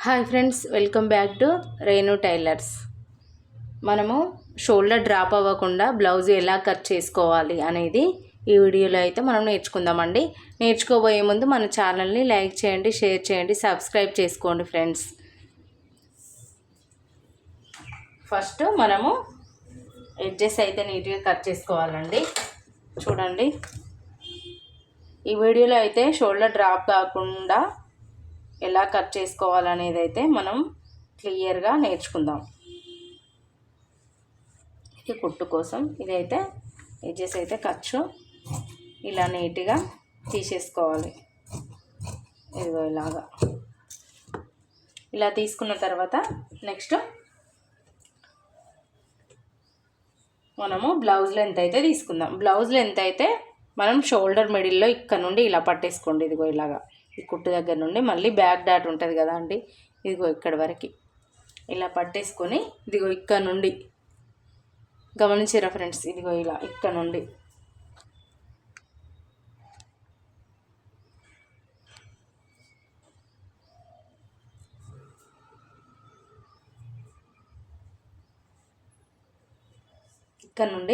Hi friends, welcome back to Renu tailors. మనము shoulder drop అవ్వకుండా blouse ఎలా కట్ చేసుకోవాలి అనేది ఈ వీడియోలో అయితే మనం నేర్చుకుందామండి. నేర్చుకోబోయే ముందు మన ఛానల్ని లైక్ చేయండి, షేర్ చేయండి, సబ్స్క్రైబ్ చేసుకోండి ఫ్రెండ్స్. ఫస్ట్ మనము ఎడ్జెస్ అయితే నీట్గా కట్ చేసుకోవాలండి. చూడండి, ఈ వీడియోలో అయితే షోల్డర్ డ్రాప్ కాకుండా ఎలా కట్ చేసుకోవాలనేది అయితే మనం క్లియర్గా నేర్చుకుందాం. ఇది కుట్టు కోసం, ఇదైతే ఎడ్జెస్ అయితే ఖర్చు ఇలా నీట్గా తీసేసుకోవాలి. ఇదిగో ఇలాగా ఇలా తీసుకున్న తర్వాత నెక్స్ట్ మనము బ్లౌజ్ లెంత్ అయితే తీసుకుందాం. బ్లౌజ్ లెంత్ అయితే మనం షోల్డర్ మిడిల్లో ఇక్కడ నుండి ఇలా పట్టేసుకోండి. ఇదిగో ఇలాగా ఈ కుట్టు దగ్గర నుండి మళ్ళీ బ్యాక్ డాట్ ఉంటుంది కదా అండి, ఇదిగో ఇక్కడ వరకు ఇలా పట్టేసుకొని ఇదిగో ఇక్కడ నుండి గమనించారా ఫ్రెండ్స్, ఇదిగో ఇలా ఇక్కడ నుండి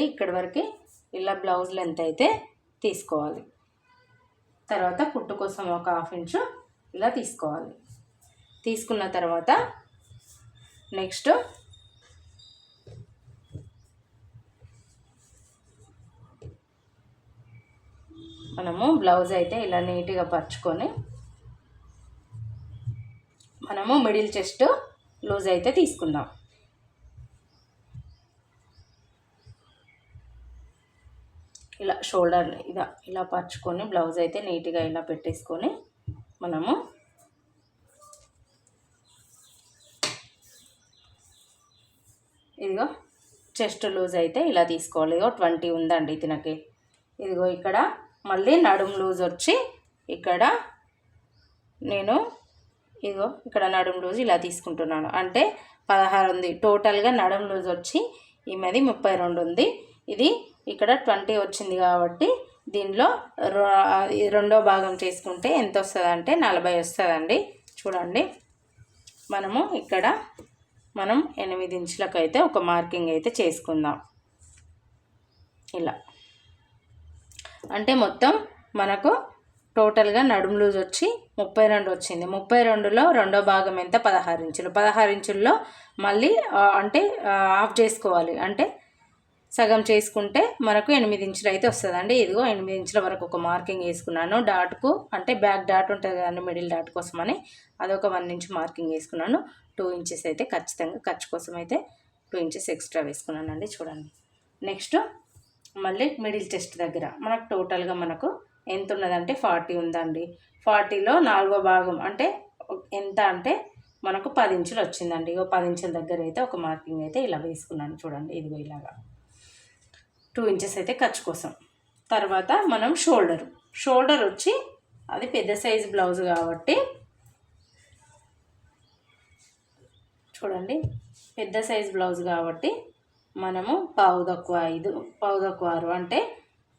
ఇక్కడ వరకు ఇలా బ్లౌజ్ లెంత్ అయితే తీసుకోవాలి. తర్వాత కుట్టు కోసం ఒక 1/2 ఇంచు ఇలా తీసుకోవాలి. తీసుకున్న తర్వాత నెక్స్ట్ మనము బ్లౌజ్ అయితే ఇలా నీట్గా పరుచుకొని మనము మిడిల్ చెస్ట్ లూజ్ అయితే తీసుకుందాం. ఇలా షోల్డర్ ఇలా పరుచుకొని బ్లౌజ్ అయితే నీట్గా ఇలా పెట్టేసుకొని మనము ఇదిగో చెస్ట్ లూజ్ అయితే ఇలా తీసుకోవాలి. ఇదిగో 20 ఉందండి తినకి. ఇదిగో ఇక్కడ మళ్ళీ నడుము లూజ్ వచ్చి ఇక్కడ నేను ఇక్కడ నడుము లూజ్ ఇలా తీసుకుంటున్నాను. అంటే 16 ఉంది టోటల్గా. నడుము లూజ్ వచ్చి ఈమెది 32 ఉంది. ఇది ఇక్కడ 20 వచ్చింది కాబట్టి దీనిలో రెండో భాగం చేసుకుంటే ఎంత వస్తుంది అంటే 40 వస్తుందండి. చూడండి, మనము ఇక్కడ 8 ఇంచులకు అయితే ఒక మార్కింగ్ అయితే చేసుకుందాం. ఇలా అంటే మొత్తం మనకు టోటల్గా నడుము లూజ్ వచ్చి 32 వచ్చింది. 32లో రెండో భాగం ఎంత 16 ఇంచులు. 16 ఇంచుల్లో మళ్ళీ అంటే హాఫ్ చేసుకోవాలి. అంటే సగం చేసుకుంటే మనకు 8 ఇంచులు అయితే వస్తుందండి. ఇదిగో 8 ఇంచుల వరకు ఒక మార్కింగ్ వేసుకున్నాను. డాట్కు అంటే బ్యాక్ డాట్ ఉంటుంది కదండి, మిడిల్ డాట్ కోసమని అదొక 1 ఇంచ్ మార్కింగ్ వేసుకున్నాను. 2 ఇంచెస్ అయితే ఖచ్చితంగా ఖర్చు కోసం అయితే 2 ఇంచెస్ ఎక్స్ట్రా వేసుకున్నానండి. చూడండి, నెక్స్ట్ మళ్ళీ మిడిల్ చెస్ట్ దగ్గర మనకు టోటల్గా మనకు ఎంత ఉన్నదంటే 40 ఉందండి. 40లో 4వ భాగం అంటే ఎంత అంటే మనకు 10 ఇంచులు వచ్చిందండి. 10 ఇంచుల దగ్గర అయితే ఒక మార్కింగ్ అయితే ఇలా వేసుకున్నాను. చూడండి, ఇదిగో ఇలాగా 2 ఇంచెస్ అయితే ఖర్చు కోసం. తర్వాత మనం షోల్డర్ వచ్చి అది పెద్ద సైజు బ్లౌజ్ కాబట్టి చూడండి, పెద్ద సైజు బ్లౌజ్ కాబట్టి మనము 5/6 అంటే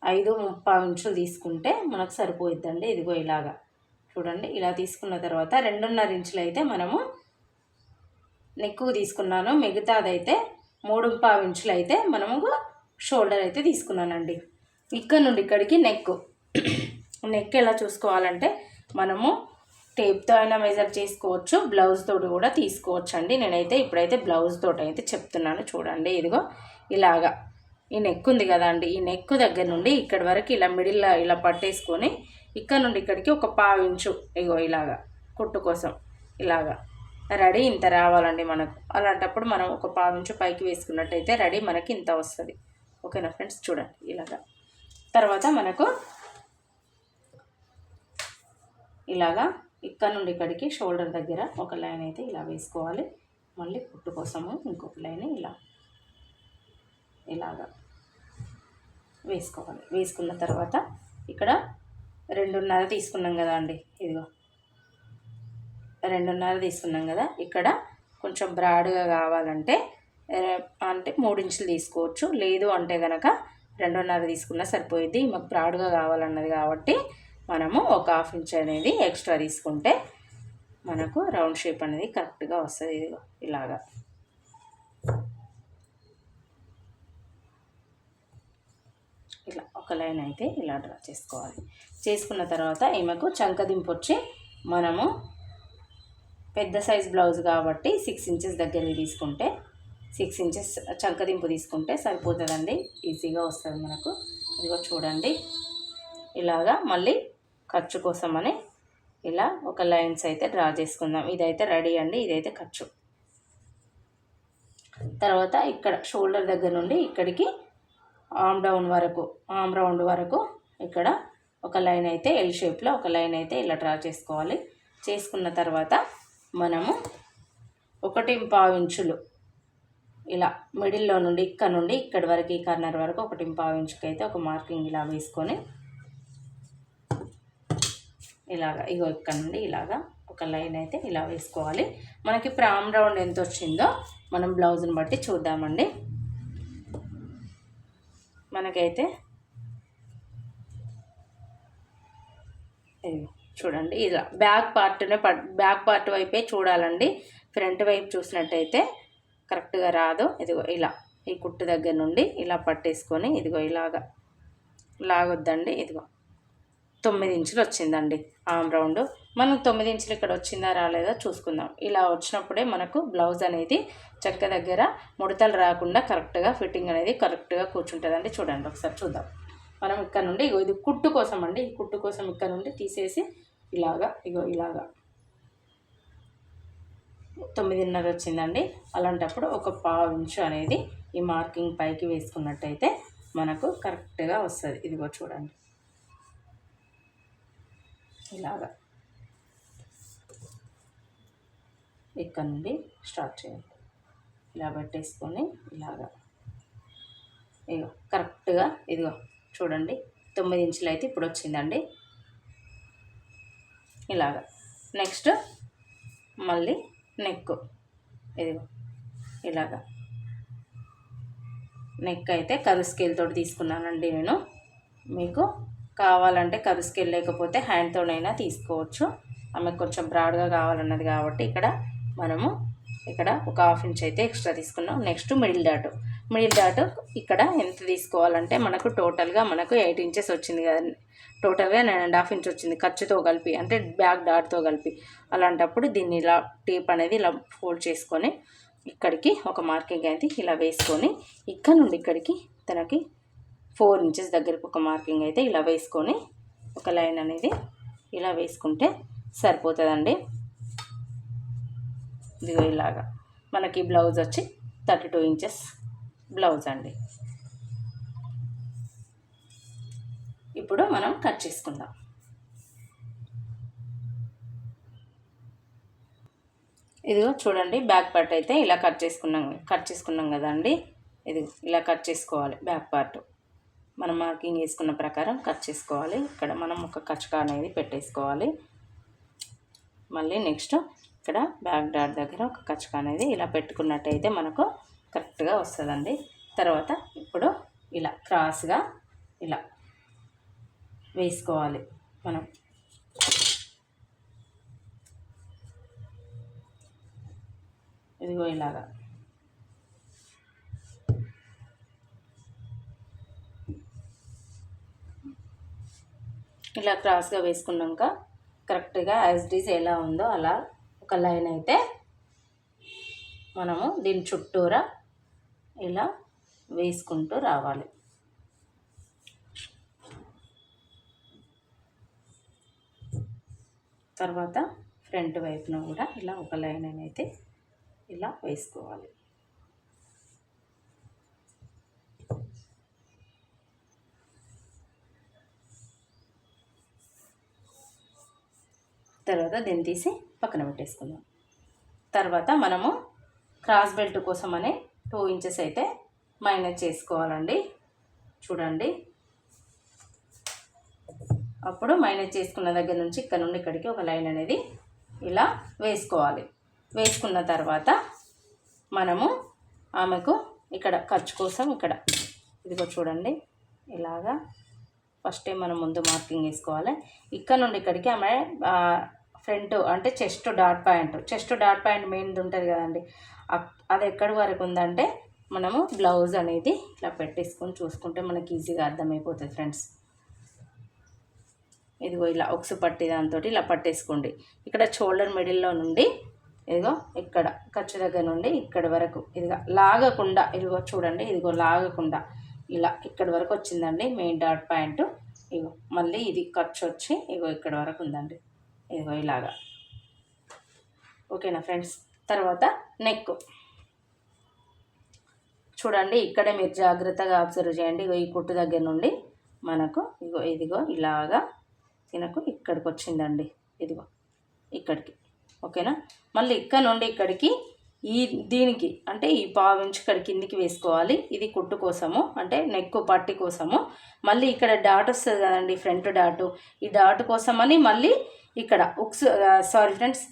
5/3 ఇంచులు తీసుకుంటే మనకు సరిపోయిద్దండి. ఇదిగో ఇలాగా చూడండి, ఇలా తీసుకున్న తర్వాత 2.5 ఇంచులు అయితే మనము నెక్కు తీసుకున్నాను. మిగతాదైతే 3/4 ఇంచులు అయితే మనము షోల్డర్ అయితే తీసుకున్నానండి. ఇక్కడ నుండి ఇక్కడికి నెక్ ఎలా చూసుకోవాలంటే మనము టేప్తో అయినా మెజర్ చేసుకోవచ్చు, బ్లౌజ్ తోటి కూడా తీసుకోవచ్చు అండి. నేనైతే ఇప్పుడైతే బ్లౌజ్ తోటి అయితే చెప్తున్నాను. చూడండి, ఇదిగో ఇలాగా ఈ నెక్ ఉంది కదా అండి, ఈ నెక్ దగ్గర నుండి ఇక్కడి వరకు ఇలా మిడిల్లో ఇలా పట్టేసుకొని ఇక్కడ నుండి ఇక్కడికి ఒక 1/4 ఇంచు ఇగో ఇలాగా కుట్టు కోసం ఇలాగా రెడీ ఇంత రావాలండి మనకు. అలాంటప్పుడు మనం ఒక 1/4 ఇంచు పైకి వేసుకున్నట్టయితే రెడీ మనకి ఇంత వస్తుంది. ఓకేనా ఫ్రెండ్స్, చూడండి ఇలాగా. తర్వాత మనకు ఇలాగా ఇక్కడ నుండి ఇక్కడికి షోల్డర్ దగ్గర ఒక లైన్ అయితే ఇలా వేసుకోవాలి. మళ్ళీ కుట్టు కోసము ఇంకొక లైన్ ఇలాగా వేసుకోవాలి. వేసుకున్న తర్వాత ఇక్కడ 2.5 తీసుకున్నాం కదా అండి, ఇదిగో 2.5 తీసుకున్నాం కదా. ఇక్కడ కొంచెం బ్రాడ్గా కావాలంటే అంటే 3 ఇంచులు తీసుకోవచ్చు. లేదు అంటే కనుక 2.5 తీసుకున్నా సరిపోయింది. మాకు బ్రాడ్గా కావాలన్నది కాబట్టి మనము ఒక 1/2 ఇంచ్ అనేది ఎక్స్ట్రా తీసుకుంటే మనకు రౌండ్ షేప్ అనేది కరెక్ట్గా వస్తుంది. ఇదిగో ఇలాగా ఇలా ఒక లైన్ అయితే ఇలా డ్రా చేసుకోవాలి. చేసుకున్న తర్వాత ఈమెకు చంకదింపు వచ్చి మనము పెద్ద సైజ్ బ్లౌజ్ కాబట్టి 6 ఇంచెస్ దగ్గరికి తీసుకుంటే 6 ఇంచెస్ చంకదింపు తీసుకుంటే సరిపోతుందండి. ఈజీగా వస్తుంది మనకు. ఇదిగో చూడండి ఇలాగా మళ్ళీ ఖర్చు కోసమని ఇలా ఒక లైన్స్ అయితే డ్రా చేసుకుందాం. ఇదైతే రెడీ అండి, ఇదైతే ఖర్చు. తర్వాత ఇక్కడ షోల్డర్ దగ్గర నుండి ఇక్కడికి ఆర్మ్ రౌండ్ వరకు ఇక్కడ ఒక లైన్ అయితే ఎల్ షేప్లో ఒక లైన్ అయితే ఇలా డ్రా చేసుకోవాలి. చేసుకున్న తర్వాత మనము 1.25 ఇంచులు ఇలా మిడిల్లో నుండి ఇక్కడ నుండి ఇక్కడి వరకు ఈ కార్నర్ వరకు 1.25 ఇంచుకి అయితే ఒక మార్కింగ్ ఇలా వేసుకొని ఇలాగా ఇగో ఇక్కడ నుండి ఇలాగా ఒక లైన్ అయితే ఇలా వేసుకోవాలి. మనకి ఇప్పుడు ఆర్మ్ రౌండ్ ఎంత వచ్చిందో మనం బ్లౌజ్ని బట్టి చూద్దామండి. మనకైతే చూడండి ఇలా బ్యాక్ పార్ట్ వైపే చూడాలండి. ఫ్రంట్ వైపు చూసినట్టయితే కరెక్ట్గా రాదు. ఇదిగో ఇలా ఈ కుట్టు దగ్గర నుండి ఇలా పట్టేసుకొని ఇదిగో ఇలాగా లాగొద్దండి. ఇదిగో 9 ఇంచులు వచ్చిందండి ఆర్మ్ రౌండ్. మనం 9 ఇంచులు ఇక్కడ వచ్చిందా రాలేదా చూసుకుందాం. ఇలా వచ్చినప్పుడే మనకు బ్లౌజ్ అనేది చెక్క దగ్గర ముడతలు రాకుండా కరెక్ట్గా ఫిట్టింగ్ అనేది కరెక్ట్గా కూర్చుంటుందండి. చూడండి ఒకసారి చూద్దాం. మనం ఇక్కడ నుండి ఇది కుట్టు కోసం అండి, ఈ కుట్టు కోసం ఇక్కడ నుండి తీసేసి ఇలాగా ఇలాగా 9.5 వచ్చిందండి. అలాంటప్పుడు ఒక 1/2 ఇంచు అనేది ఈ మార్కింగ్ పైకి వేసుకున్నట్టయితే మనకు కరెక్ట్గా వస్తుంది. ఇదిగో చూడండి ఇలాగా ఇక్కడ నుండి స్టార్ట్ చేయండి. ఇలా పెట్టేసుకొని ఇలాగా ఇదిగో కరెక్ట్గా ఇదిగో చూడండి 9 ఇంచులు అయితే ఇప్పుడు వచ్చిందండి. ఇలాగా నెక్స్ట్ మళ్ళీ నెక్ ఇదిగో ఇలాగా నెక్ అయితే కర్వ్ స్కేల్ తోటి తీసుకున్నానండి నేను. మీకు కావాలంటే కర్వ్ స్కేల్ లేకపోతే హ్యాండ్తోనైనా తీసుకోవచ్చు. ఆమెకు కొంచెం బ్రాడ్గా కావాలన్నది కాబట్టి మనము ఇక్కడ ఒక 1/2 ఇంచ్ అయితే ఎక్స్ట్రా తీసుకున్నాం. నెక్స్ట్ మిడిల్ డాట్ ఇక్కడ ఎంత తీసుకోవాలంటే మనకు టోటల్గా 8 ఇంచెస్ వచ్చింది కదండి. టోటల్గా 9.5 ఇంచ్ వచ్చింది ఖర్చుతో కలిపి, అంటే బ్యాక్ డాట్తో కలిపి. అలాంటప్పుడు దీన్ని ఇలా టేప్ అనేది ఇలా ఫోల్డ్ చేసుకొని ఇక్కడికి ఒక మార్కింగ్ అయితే ఇలా వేసుకొని ఇక్కడ నుండి ఇక్కడికి తనకి 4 ఇంచెస్ దగ్గరకు ఒక మార్కింగ్ అయితే ఇలా వేసుకొని ఒక లైన్ అనేది ఇలా వేసుకుంటే సరిపోతుందండి. ఇదిగో ఇలాగా మనకి బ్లౌజ్ వచ్చి 32 ఇంచెస్ బ్లౌజ్ అండి. ఇప్పుడు మనం కట్ చేసుకుందాం. ఇదిగో చూడండి బ్యాక్ పార్ట్ అయితే ఇలా కట్ చేసుకున్నాం కదండి. ఇది ఇలా కట్ చేసుకోవాలి. బ్యాక్ పార్ట్ మనం మార్కింగ్ వేసుకున్న ప్రకారం కట్ చేసుకోవాలి. ఇక్కడ మనం ఒక కచకా అనేది పెట్టేసుకోవాలి. మళ్ళీ నెక్స్ట్ ఇక్కడ బ్యాక్ డాట్ దగ్గర ఒక కచకా అనేది ఇలా పెట్టుకున్నట్టయితే మనకు కరెక్ట్గా వస్తుందండి. తర్వాత ఇప్పుడు ఇలా క్రాస్గా ఇలా వేసుకోవాలి. మనం ఇదిగో ఇలాగా ఇలా క్రాస్గా వేసుకున్నాక కరెక్ట్గా యాజ్ ఇట్ ఈజ్ ఎలా ఉందో అలా ఒక లైన్ అయితే మనము దీని చుట్టూరా ఇలా వేసుకుంటూ రావాలి. తర్వాత ఫ్రంట్ వైపున కూడా ఇలా ఒక లైన్ అయితే ఇలా వేసుకోవాలి. తర్వాత దీన్ని తీసి పక్కన పెట్టేసుకుందాం. తర్వాత మనము క్రాస్ బెల్ట్ కోసమని 2 ఇంచెస్ అయితే మైనస్ చేసుకోవాలండి. చూడండి అప్పుడు మైనస్ చేసుకున్న దగ్గర నుంచి ఇక్కడ నుండి ఇక్కడికి ఒక లైన్ అనేది ఇలా వేసుకోవాలి. వేసుకున్న తర్వాత మనము ఆమెకు ఇక్కడ ఖర్చు కోసం ఇక్కడ ఇదిగో చూడండి ఇలాగా ఫస్ట్ టైం మనం ముందు మార్కింగ్ వేసుకోవాలి. ఇక్కడ నుండి ఇక్కడికి ఆమె ఫ్రంట్ అంటే చెస్ట్ డాట్ పాయింట్ మెయిన్ది ఉంటుంది కదండి, అది ఎక్కడి వరకు ఉందంటే మనము బ్లౌజ్ అనేది ఇలా పెట్టేసుకొని చూసుకుంటే మనకి ఈజీగా అర్థమైపోతుంది ఫ్రెండ్స్. ఇదిగో ఇలా ఒక్సు పట్టి దాంతో ఇలా పట్టేసుకోండి. ఇక్కడ షోల్డర్ మిడిల్లో నుండి ఇదిగో ఇక్కడ ఖర్చు దగ్గర నుండి ఇక్కడి వరకు ఇదిగో లాగకుండా, ఇదిగో చూడండి, ఇదిగో లాగకుండా ఇలా ఇక్కడి వరకు వచ్చిందండి మెయిన్ డాట్ పాయింట్. ఇగో మళ్ళీ ఇది ఖర్చు వచ్చి ఇగో ఇక్కడ వరకు ఉందండి, ఇదిగో ఇలాగా. ఓకేనా ఫ్రెండ్స్. తర్వాత నెక్ చూడండి, ఇక్కడే మీరు జాగ్రత్తగా అబ్జర్వ్ చేయండి. ఇగో ఈ కుట్టు దగ్గర నుండి మనకు ఇదిగో ఇలాగా తినకు ఇక్కడికి వచ్చిందండి, ఇదిగో ఇక్కడికి. ఓకేనా. మళ్ళీ ఇక్కడ నుండి ఇక్కడికి దీనికి అంటే ఈ పావించి ఇక్కడ కిందికి వేసుకోవాలి. ఇది కుట్టు కోసము, అంటే నెక్ పట్టి కోసము. మళ్ళీ ఇక్కడ డాట్ వస్తుంది కదండి, ఫ్రంట్ డాటు, ఈ డాట్ కోసమని మళ్ళీ ఇక్కడ sorry friends,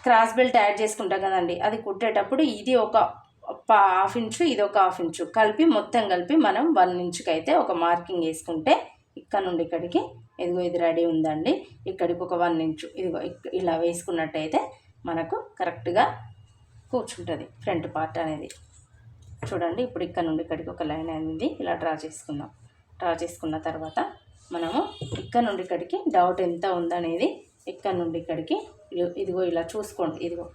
cross belt add చేసుకుంటాం కదండి, అది కుట్టేటప్పుడు ఇది ఒక ½ ఇంచు, ఇది ఒక ½ ఇంచు కలిపి మొత్తం కలిపి మనం 1 ఇంచుకి అయితే ఒక మార్కింగ్ వేసుకుంటే ఇక్కడ నుండి ఇక్కడికి ఇదిగో ఇది రెడీ ఉందండి. ఇక్కడికి ఒక 1 ఇంచు ఇదిగో ఇలా వేసుకున్నట్టయితే మనకు కరెక్ట్గా కూర్చుంటుంది ఫ్రంట్ పార్ట్ అనేది. చూడండి, ఇప్పుడు ఇక్కడ నుండి ఇక్కడికి ఒక లైన్ అనేది ఇలా డ్రా చేసుకుందాం. డ్రా చేసుకున్న తర్వాత మనము ఇక్కడ నుండి ఇక్కడికి డౌట్ ఎంత ఉందనేది ఇక్కడ నుండి ఇక్కడికి ఇదిగో ఇలా చూసుకోండి. ఇదిగో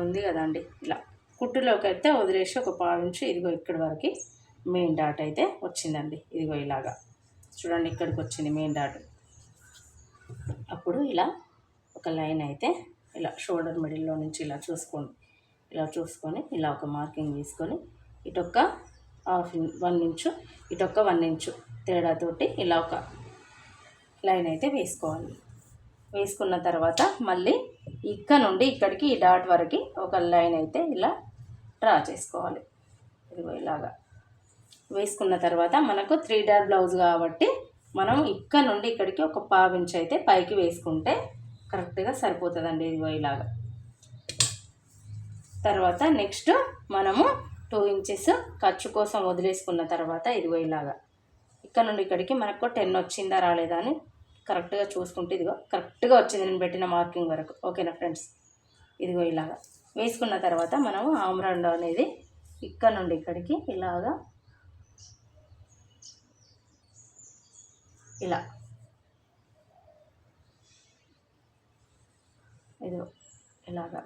ఉంది కదండి, ఇలా కుట్టులోకి అయితే వదిలేసి ఒక ½ ఇంచు ఇదిగో ఇక్కడి వరకు మెయిన్ డాట్ అయితే వచ్చిందండి. ఇదిగో ఇలాగా చూడండి, ఇక్కడికి వచ్చింది మెయిన్ డాట్. అప్పుడు ఇలా ఒక లైన్ అయితే ఇలా షోల్డర్ మిడిల్లో నుంచి ఇలా చూసుకోండి. ఇలా చూసుకొని ఇలా ఒక మార్కింగ్ తీసుకొని ఇటొక్క 1 ఇంచు ఇటొక్క 1 ఇంచు తేడాతోటి ఇలా ఒక లైన్ అయితే వేసుకోవాలి. వేసుకున్న తర్వాత మళ్ళీ ఇక్కడ నుండి ఇక్కడికి ఈ డాట్ వరకు ఒక లైన్ అయితే ఇలా డ్రా చేసుకోవాలి. ఇదిగో ఇలాగా వేసుకున్న తర్వాత మనకు 3 డాట్ బ్లౌజ్ కాబట్టి మనం ఇక్కడ నుండి ఇక్కడికి ఒక ½ ఇంచు అయితే పైకి వేసుకుంటే కరెక్ట్గా సరిపోతుందండి. ఇదిగో ఇలాగా. తర్వాత నెక్స్ట్ మనము 2 ఇంచెస్ ఖర్చు కోసం వదిలేసుకున్న తర్వాత ఇదిగో ఇలాగా ఇక్కడ నుండి ఇక్కడికి మనకు 10 వచ్చిందా రాలేదా అని కరెక్ట్గా చూసుకుంటే ఇదిగో కరెక్ట్గా వచ్చింది నేను పెట్టిన మార్కింగ్ వరకు. ఓకేనా ఫ్రెండ్స్. ఇదిగో ఇలాగా వేసుకున్న తర్వాత మనము ఆమ్ రౌండ్ అనేది ఇక్కడ నుండి ఇక్కడికి ఇలాగా ఇలా ఇదిగో ఇలాగా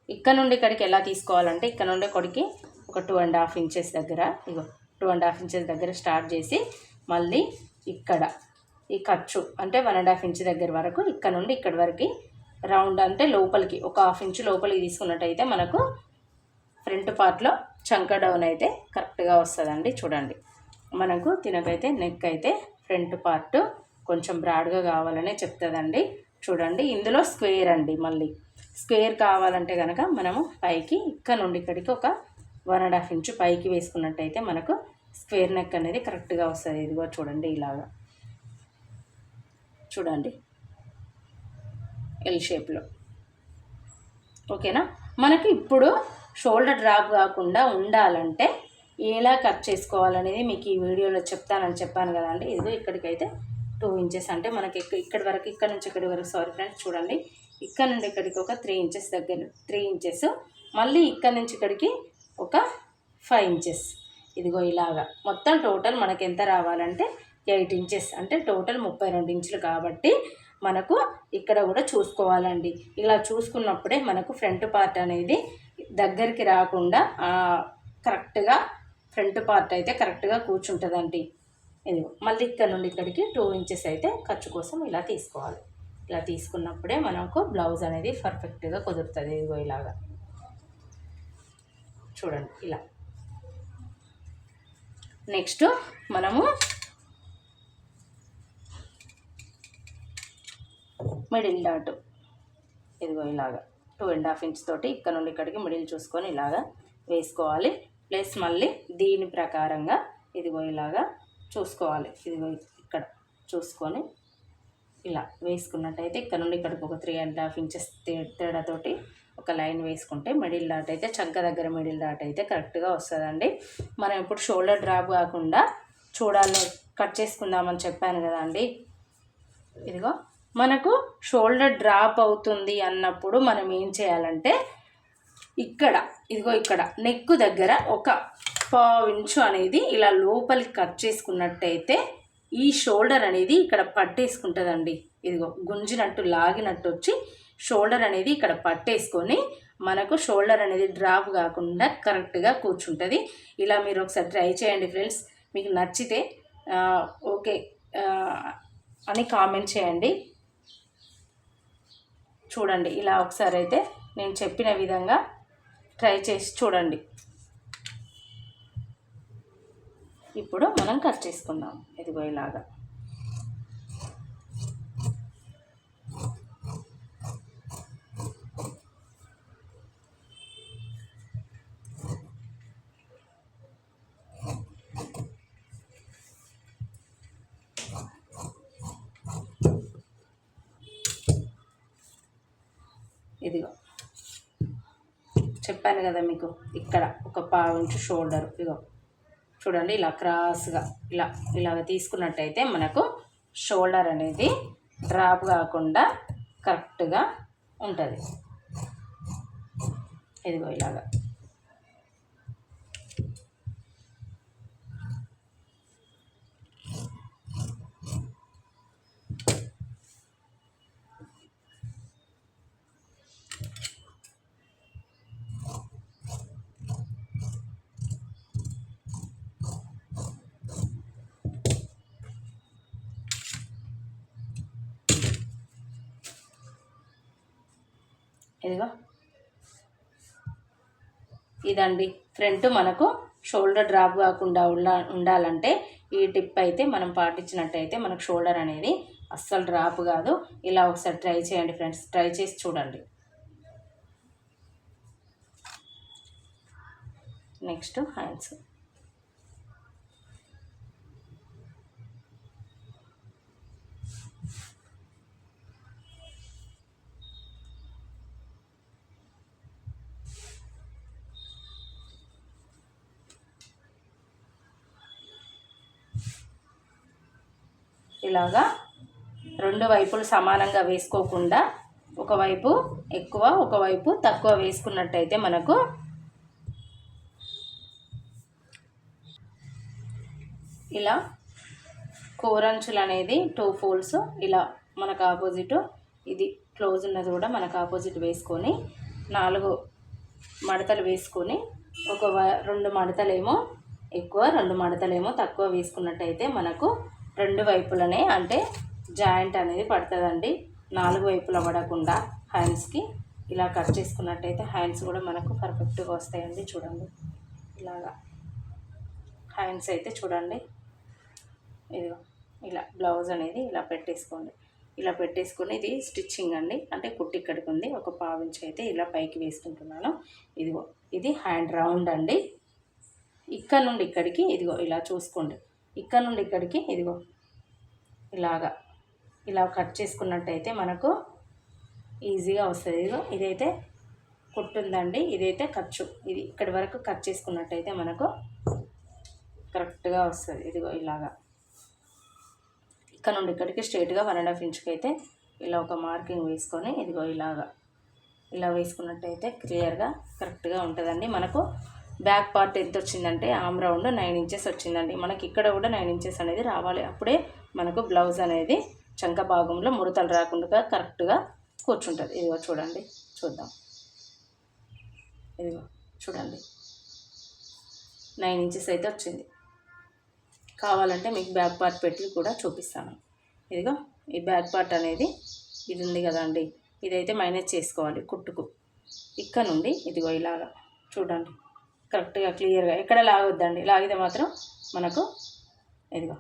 ఇక్కడ నుండి ఇక్కడికి ఎలా తీసుకోవాలంటే ఇక్కడ నుండి ఇక్కడికి ఒక 2.5 ఇంచెస్ దగ్గర ఇగో 2.5 ఇంచెస్ దగ్గర స్టార్ట్ చేసి మళ్ళీ ఇక్కడ ఈ ఖర్చు అంటే 1.5 ఇంచ్ దగ్గర వరకు ఇక్కడ నుండి ఇక్కడి వరకు రౌండ్ అంటే లోపలికి ఒక ½ ఇంచు లోపలికి తీసుకున్నట్టయితే మనకు ఫ్రంట్ పార్ట్లో చంక డౌన్ అయితే కరెక్ట్గా వస్తుందండి. చూడండి, మనకు తినకైతే నెక్ అయితే ఫ్రంట్ పార్ట్ కొంచెం బ్రాడ్గా కావాలనే చెప్తుందండి. చూడండి, ఇందులో స్క్వేర్ అండి. మళ్ళీ స్క్వేర్ కావాలంటే కనుక మనము పైకి ఇక్కడ నుండి ఇక్కడికి ఒక 1.5 ఇంచు పైకి వేసుకున్నట్టయితే మనకు స్క్వేర్ నెక్ అనేది కరెక్ట్గా వస్తుంది. ఇదిగో చూడండి, ఇలాగా చూడండి ఎల్ షేప్లో. ఓకేనా. మనకి ఇప్పుడు షోల్డర్ డ్రాప్ కాకుండా ఉండాలంటే ఎలా కట్ చేసుకోవాలనేది మీకు ఈ వీడియోలో చెప్తానని చెప్పాను కదండి. ఇదిగో ఇక్కడికైతే 2 ఇంచెస్ అంటే మనకి ఇక్కడి వరకు ఇక్కడ నుంచి ఇక్కడి వరకు సారీ ఫ్రెండ్స్ చూడండి, ఇక్కడ నుండి ఇక్కడికి ఒక 3 ఇంచెస్ దగ్గర 3 ఇంచెస్ మళ్ళీ ఇక్కడ నుంచి ఇక్కడికి ఒక 5 ఇంచెస్. ఇదిగో ఇలాగా మొత్తం టోటల్ మనకి ఎంత రావాలంటే 8 ఇంచెస్ అంటే టోటల్ 32 ఇంచులు కాబట్టి మనకు ఇక్కడ కూడా చూసుకోవాలండి. ఇలా చూసుకున్నప్పుడే మనకు ఫ్రంట్ పార్ట్ అనేది దగ్గరికి రాకుండా కరెక్ట్గా ఫ్రంట్ పార్ట్ అయితే కరెక్ట్గా కూర్చుంటుందండి. ఇది మళ్ళీ ఇక్కడ నుండి ఇక్కడికి 2 ఇంచెస్ అయితే ఖర్చు కోసం ఇలా తీసుకోవాలి. ఇలా తీసుకున్నప్పుడే మనకు బ్లౌజ్ అనేది పర్ఫెక్ట్గా కుదురుతుంది. ఇదిగో ఇలాగా చూడండి ఇలా. నెక్స్ట్ మనము మిడిల్ డాట్ ఇదిగో ఇలాగా 2.5 ఇంచ్ తోటి ఇక్కడ నుండి ఇక్కడికి మిడిల్ చూసుకొని ఇలాగా వేసుకోవాలి. ప్లస్ మళ్ళీ దీని ప్రకారంగా ఇదిగో ఇలాగా చూసుకోవాలి. ఇదిగో ఇక్కడ చూసుకొని ఇలా వేసుకున్నట్టయితే ఇక్కడ నుండి ఇక్కడికి ఒక 3.5 ఇంచెస్ తేడాతోటి ఒక లైన్ వేసుకుంటే మిడిల్ డాట్ అయితే చంక దగ్గర మిడిల్ డాట్ అయితే కరెక్ట్గా వస్తుందండి. మనం ఇప్పుడు షోల్డర్ డ్రాప్ కాకుండా చూడాలి కట్ చేసుకుందామని చెప్పాను కదండి. ఇదిగో మనకు షోల్డర్ డ్రాప్ అవుతుంది అన్నప్పుడు మనం ఏం చేయాలంటే ఇక్కడ ఇదిగో ఇక్కడ నెక్ దగ్గర ఒక 1/2 ఇంచు అనేది ఇలా లోపలికి కట్ చేసుకున్నట్టయితే ఈ షోల్డర్ అనేది ఇక్కడ పట్టేసుకుంటుందండి. ఇదిగో గుంజినట్టు లాగినట్టు వచ్చి షోల్డర్ అనేది ఇక్కడ పట్టేసుకొని మనకు షోల్డర్ అనేది డ్రాప్ కాకుండా కరెక్ట్గా కూర్చుంటుంది. ఇలా మీరు ఒకసారి ట్రై చేయండి ఫ్రెండ్స్. మీకు నచ్చితే ఓకే అని కామెంట్ చేయండి. చూడండి ఇలా ఒకసారి అయితే నేను చెప్పిన విధంగా ట్రై చేసి చూడండి. ఇప్పుడు మనం కట్ చేసుకుందాం. ఇదిగో ఇలాగా ఇదిగో చెప్పాను కదా మీకు ఇక్కడ ఒక 1/2 ఇంచు షోల్డర్ ఇదిగో చూడండి ఇలా క్రాస్గా ఇలాగ తీసుకున్నట్టయితే మనకు షోల్డర్ అనేది డ్రాప్ కాకుండా కరెక్ట్గా ఉంటుంది. ఇదిగో ఇలాగా ఇదిగో ఇదండి ఫ్రంట్ మనకు షోల్డర్ డ్రాప్ కాకుండా ఉండాలంటే ఈ టిప్ అయితే మనం పాటించినట్టయితే మనకు షోల్డర్ అనేది అస్సలు డ్రాప్ కాదు. ఇలా ఒకసారి ట్రై చేయండి ఫ్రెండ్స్. ట్రై చేసి చూడండి. Next hands. ఇలాగా రెండు వైపులు సమానంగా వేసుకోకుండా ఒకవైపు ఎక్కువ ఒకవైపు తక్కువ వేసుకున్నట్టయితే మనకు ఇలా కోరంచులు అనేది 2 ఫోల్డ్స్ ఇలా మనకు ఆపోజిట్ ఇది క్లోజ్ ఉన్నది కూడా మనకు ఆపోజిట్ వేసుకొని 4 మడతలు వేసుకొని 2 మడతలేమో ఎక్కువ 2 మడతలేమో తక్కువ వేసుకున్నట్టయితే మనకు 2 వైపులనే అంటే జాయింట్ అనేది పడుతుందండి. 4 వైపులా పడకుండా హ్యాండ్స్కి ఇలా కట్ చేసుకున్నట్టయితే హ్యాండ్స్ కూడా మనకు పర్ఫెక్ట్గా వస్తాయండి. చూడండి ఇలాగా హ్యాండ్స్ అయితే చూడండి. ఇదిగో ఇలా బ్లౌజ్ అనేది ఇలా పెట్టేసుకోండి. ఇలా పెట్టేసుకొని ఇది స్టిచ్చింగ్ అండి, అంటే కుట్టు ఇక్కడికి ఉంది. ఒక 1/2 ఇంచ్ అయితే ఇలా పైకి వేసుకుంటున్నాను. ఇదిగో ఇది హ్యాండ్ రౌండ్ అండి. ఇక్కడ నుండి ఇక్కడికి ఇదిగో ఇలా చూసుకోండి. ఇక్కడ నుండి ఇక్కడికి ఇదిగో ఇలా కట్ చేసుకున్నట్టయితే మనకు ఈజీగా వస్తుంది. ఇదిగో ఇదైతే కుట్టుందండి, ఇదైతే ఖర్చు. ఇది ఇక్కడి వరకు కట్ చేసుకున్నట్టయితే మనకు కరెక్ట్గా వస్తుంది. ఇదిగో ఇలాగా ఇక్కడ నుండి ఇక్కడికి స్ట్రైట్గా 1.5 ఇంచుకి అయితే ఇలా ఒక మార్కింగ్ వేసుకొని ఇదిగో ఇలా వేసుకున్నట్టయితే క్లియర్గా కరెక్ట్గా ఉంటుందండి. మనకు బ్యాక్ పార్ట్ ఎంత వచ్చిందంటే ఆమ్ రౌండ్ 9 ఇంచెస్ వచ్చిందండి. మనకి ఇక్కడ కూడా 9 ఇంచెస్ అనేది రావాలి. అప్పుడే మనకు బ్లౌజ్ అనేది చంక భాగంలో ముడతలు రాకుండా కరెక్ట్గా కూర్చుంటుంది. ఇదిగో చూడండి, చూద్దాం. ఇదిగో చూడండి 9 ఇంచెస్ అయితే వచ్చింది. కావాలంటే మీకు బ్యాక్ పార్ట్ పెట్టి కూడా చూపిస్తాను. ఇదిగో ఈ బ్యాక్ పార్ట్ అనేది ఇది ఉంది కదండి, ఇదైతే మైనస్ చేసుకోవాలి కుట్టుకు. ఇక్కడ నుండి ఇదిగో ఇలాగా చూడండి కరెక్ట్గా క్లియర్గా ఎక్కడ లాగొద్దండి. లాగితే మాత్రం మనకు ఇదిగో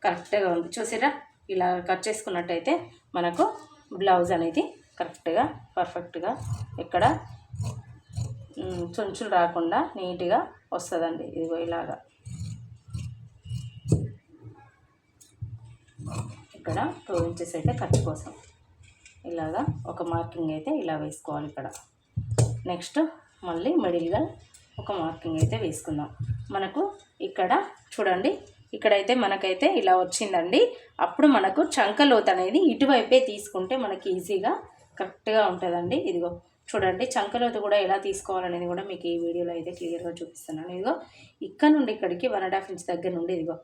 కరెక్ట్గా ఉంది. చూసిరా ఇలా కట్ చేసుకున్నట్టయితే మనకు బ్లౌజ్ అనేది కరెక్ట్గా పర్ఫెక్ట్గా ఎక్కడ చుంచులు రాకుండా నీట్గా వస్తుందండి. ఇదిగో ఇలాగా ఇక్కడ 2 ఇంచెస్ అయితే ఖర్చు కోసం ఇలాగా ఒక మార్కింగ్ అయితే ఇలా వేసుకోవాలి. ఇక్కడ నెక్స్ట్ మళ్ళీ మిడిల్గా ఒక మార్కింగ్ అయితే వేసుకుందాం. మనకు ఇక్కడ చూడండి ఇక్కడైతే మనకైతే ఇలా వచ్చిందండి. అప్పుడు మనకు చంకలోతు అనేది ఇటువైపే తీసుకుంటే మనకి ఈజీగా కరెక్ట్గా ఉంటుందండి. ఇదిగో చూడండి, చంకలోతు కూడా ఎలా తీసుకోవాలనేది కూడా మీకు ఈ వీడియోలో అయితే క్లియర్గా చూపిస్తున్నాను. ఇదిగో ఇక్కడ నుండి ఇక్కడికి 1.5 ఇంచ్ దగ్గర నుండి ఇదిగో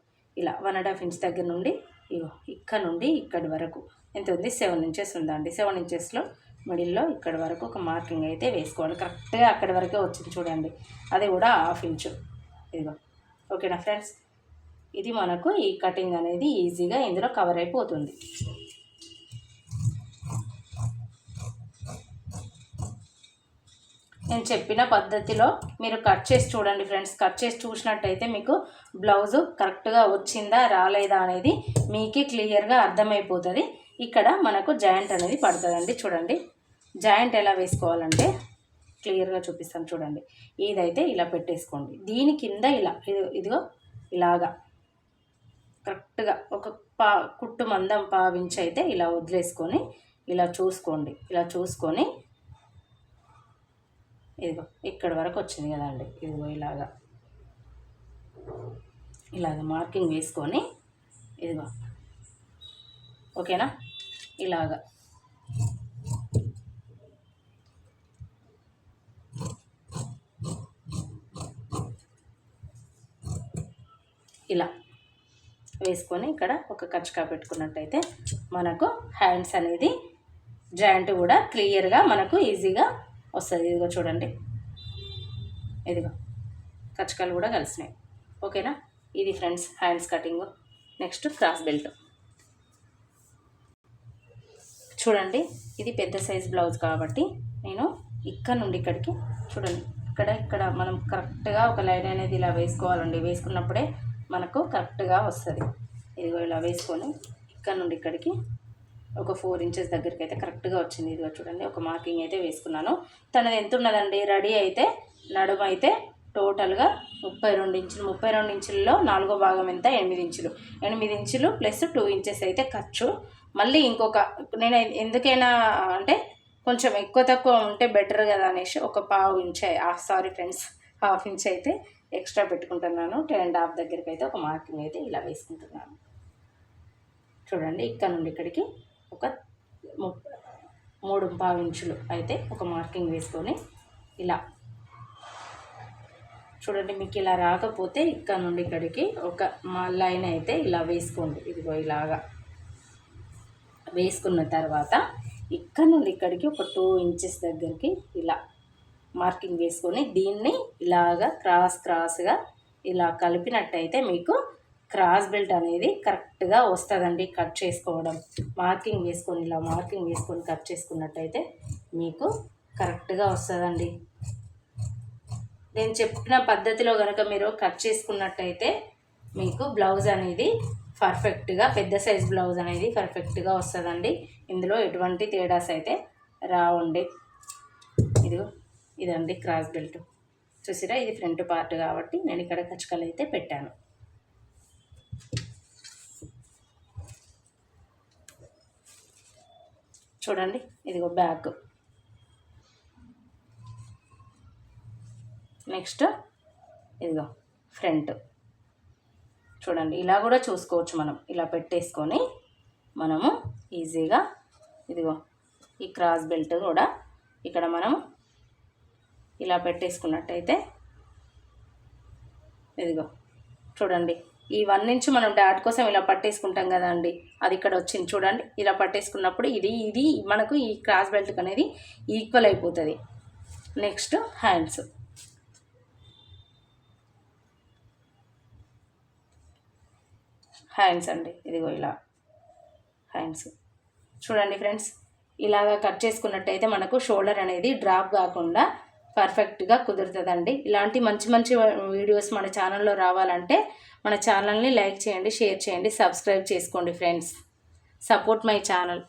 ఇలా 1.5 ఇంచ్ దగ్గర నుండి ఇగో ఇక్కడ నుండి ఇక్కడి వరకు ఎంత ఉంది, 7 ఇంచెస్ ఉందండి. 7 ఇంచెస్లో మిడిల్లో ఇక్కడి వరకు ఒక మార్కింగ్ అయితే వేసుకోవాలి. కరెక్ట్గా అక్కడి వరకే వచ్చింది చూడండి, అది కూడా 1/2 ఇంచు. ఇదిగో ఓకేనా ఫ్రెండ్స్, ఇది మనకు ఈ కటింగ్ అనేది ఈజీగా ఇందులో కవర్ అయిపోతుంది. నేను చెప్పిన పద్ధతిలో మీరు కట్ చేసి చూడండి ఫ్రెండ్స్. కట్ చేసి చూసినట్టయితే మీకు బ్లౌజు కరెక్ట్గా వచ్చిందా రాలేదా అనేది మీకే క్లియర్గా అర్థమైపోతుంది. ఇక్కడ మనకు జాయింట్ అనేది పడుతుందండి. చూడండి జాయింట్ ఎలా వేసుకోవాలంటే క్లియర్గా చూపిస్తాను చూడండి. ఇదైతే ఇలా పెట్టేసుకోండి, దీని కింద ఇలా ఇదిగో ఇలాగా కరెక్ట్గా ఒక కుట్టు మందం 1/2 ఇంచ్ అయితే ఇలా వదిలేసుకొని ఇలా చూసుకోండి. ఇలా చూసుకొని ఇదిగో ఇక్కడ వరకు వచ్చింది కదండి, ఇదిగో ఇలాగ మార్కింగ్ వేసుకొని ఇదిగో ఓకేనా, ఇలాగా ఇలా వేసుకొని ఇక్కడ ఒక కచ్చకా పెట్టుకున్నట్టయితే మనకు హ్యాండ్స్ అనేది జాయింట్ కూడా క్లియర్గా మనకు ఈజీగా వస్తుంది. ఇదిగో చూడండి, ఇదిగో కచ్చకాలు కూడా కలిసినాయి. ఓకేనా, ఇది friends hands cutting. Next cross belt చూడండి, ఇది పెద్ద సైజ్ బ్లౌజ్ కాబట్టి నేను ఇక్కడ నుండి ఇక్కడికి చూడండి, ఇక్కడ మనం కరెక్ట్గా ఒక లైన్ అనేది ఇలా వేసుకోవాలండి. వేసుకున్నప్పుడే మనకు కరెక్ట్గా వస్తుంది. ఇదిగో ఇలా వేసుకొని ఇక్కడ నుండి ఇక్కడికి ఒక 4 ఇంచెస్ దగ్గరికి అయితే కరెక్ట్గా వచ్చింది. ఇదిగో చూడండి, ఒక మార్కింగ్ అయితే వేసుకున్నాను. తనది ఎంత ఉన్నదండి రెడీ అయితే, నడుము అయితే టోటల్గా 32 ఇంచులు. 32 ఇంచుల్లో 4వ భాగం ఎంత, 8 ఇంచులు. 8 ఇంచులు ప్లస్ 2 ఇంచెస్ అయితే ఖర్చు. మళ్ళీ ఇంకొక నేను ఎందుకైనా అంటే కొంచెం ఎక్కువ తక్కువ ఉంటే బెటర్ కదా అనేసి ఒక 1/2 ఇంచ్ సారీ ఫ్రెండ్స్ 1/2 ఇంచ్ అయితే ఎక్స్ట్రా పెట్టుకుంటున్నాను. 10.5 దగ్గరికి అయితే ఒక మార్కింగ్ అయితే ఇలా వేసుకుంటున్నాను. చూడండి, ఇక్కడ నుండి ఇక్కడికి ఒక 3.5 ఇంచులు అయితే ఒక మార్కింగ్ వేసుకొని ఇలా చూడండి. మీకు ఇలా రాకపోతే ఇక్కడ నుండి ఇక్కడికి ఒక లైన్ అయితే ఇలా వేసుకోండి. ఇదిగో ఇలాగా వేసుకున్న తర్వాత ఇక్కడ నుండి ఇక్కడికి ఒక 2 ఇంచెస్ దగ్గరికి ఇలా మార్కింగ్ వేసుకొని దీన్ని ఇలాగా క్రాస్గా ఇలా కలిపినట్టయితే మీకు క్రాస్ బెల్ట్ అనేది కరెక్ట్గా వస్తుందండి. కట్ చేసుకోవడం మార్కింగ్ వేసుకొని ఇలా మార్కింగ్ వేసుకొని కట్ చేసుకున్నట్టయితే మీకు కరెక్ట్గా వస్తుందండి. నేను చెప్పిన పద్ధతిలో కనుక మీరు కట్ చేసుకున్నట్టయితే మీకు బ్లౌజ్ అనేది పర్ఫెక్ట్గా, పెద్ద సైజ్ బ్లౌజ్ అనేది పర్ఫెక్ట్గా వస్తుందండి. ఇందులో ఎటువంటి తేడాస్ అయితే రావండి. ఇదండి క్రాస్ బెల్ట్ చూసిరా, ఇది ఫ్రంట్ పార్ట్ కాబట్టి నేను ఇక్కడ కచ్చకలు అయితే పెట్టాను. చూడండి, ఇదిగో బ్యాక్. నెక్స్ట్ ఇదిగో ఫ్రంట్. చూడండి, ఇలా కూడా చూసుకోవచ్చు. మనం ఇలా పెట్టేసుకొని మనము ఈజీగా ఇదిగో ఈ క్రాస్ బెల్ట్ కూడా ఇక్కడ మనం ఇలా పెట్టేసుకున్నట్టయితే ఇదిగో చూడండి, ఈ 1 ఇంచ్ మనం డాట్ కోసం ఇలా పట్టేసుకుంటాం కదా అండి, అది ఇక్కడ వచ్చింది చూడండి. ఇలా పట్టేసుకున్నప్పుడు ఇది మనకు ఈ క్రాస్ బెల్ట్ అనేది ఈక్వల్ అయిపోతుంది. Next hands. హ్యాండ్స్ అండి, ఇదిగో ఇలా హ్యాండ్స్. చూడండి ఫ్రెండ్స్, ఇలాగా కట్ చేసుకున్నట్టయితే మనకు షోల్డర్ అనేది డ్రాప్ కాకుండా పర్ఫెక్ట్గా కుదురుతుందండి. ఇలాంటి మంచి వీడియోస్ మన ఛానల్లో రావాలంటే మన ఛానల్ని లైక్ చేయండి, షేర్ చేయండి, సబ్స్క్రైబ్ చేసుకోండి ఫ్రెండ్స్. Support my channel.